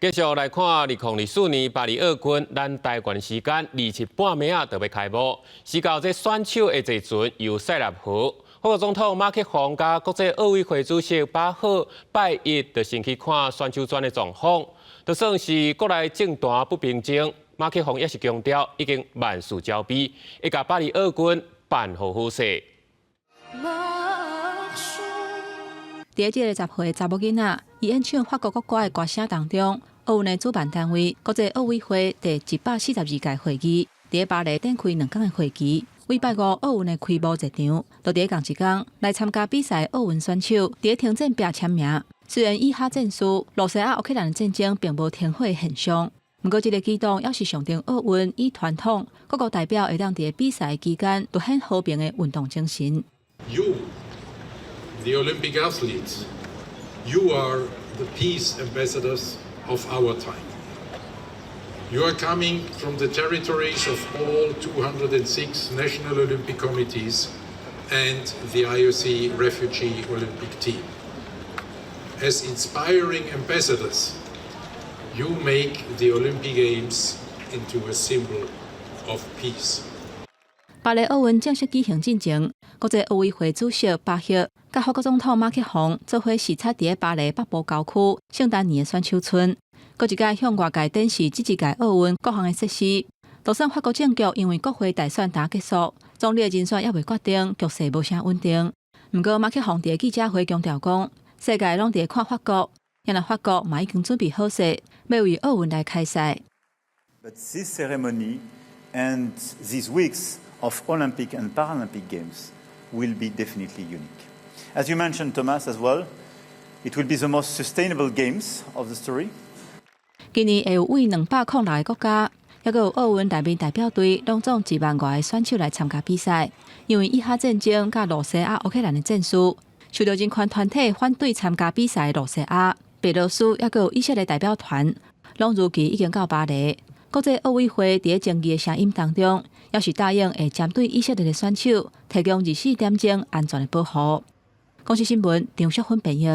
继续来看2024年巴黎奥运，咱台湾时间27半暝就要开幕。是到这选手的坐船由塞纳河，法国总统马克宏甲国际奥委会主席巴赫拜一就先去看选手村的状况，就算是国内政坛不平静，马克宏也是强调已经万事交备，会甲巴黎奥运办好好势。 伫这个集会，查某囡仔伊演唱法国国歌的歌声当中，奥运的主办单位国际奥委会第142届会议，伫巴黎展开2天的会期。为拜五奥运的开幕日场，就伫同一天来参加比赛奥运选手伫停战壁签名。虽然以哈战事、罗西亚乌克兰的战争并无停火现象，不过这个举动也是象征奥运以传统各国代表会当伫比赛期间凸显和平的运动精神。 The Olympic athletes, you are the peace ambassadors of our time. You are coming from the territories of all 206 national Olympic committees and the IOC Refugee Olympic team. As inspiring ambassadors, you make the Olympic Games into a symbol of peace. 巴黎奥运正式举行进前，国际奥委会主席巴赫甲法国总统马克宏做伙视察伫巴黎北部郊区圣丹尼的选手村，搁一届向外界展示这一届奥运各项的设施。就算法国政局因为国会大选打结束，总理的人选也未决定，局势无啥稳定。不过马克宏伫记者会强调讲，世界拢伫看法国，因为法国嘛已经准备好势，要为奥运来开赛。But this ceremony and these weeks of Olympic and Paralympic Games will be definitely unique. As you mentioned, Thomas, as well, it will be the most sustainable games of the story. 今年会有为206个国家，也有奥运内面代表队拢总1万外的选手来参加比赛。因为以哈战争甲罗西亚乌克兰的战事，受到人权团体反对参加比赛的罗西亚、白罗斯，也有以色列代表团，拢如期已经到巴黎。国际奥委会伫争议的声音当中，也是答应会针对以色列的选手提供24点钟安全的保护。公司新闻张淑芬编译。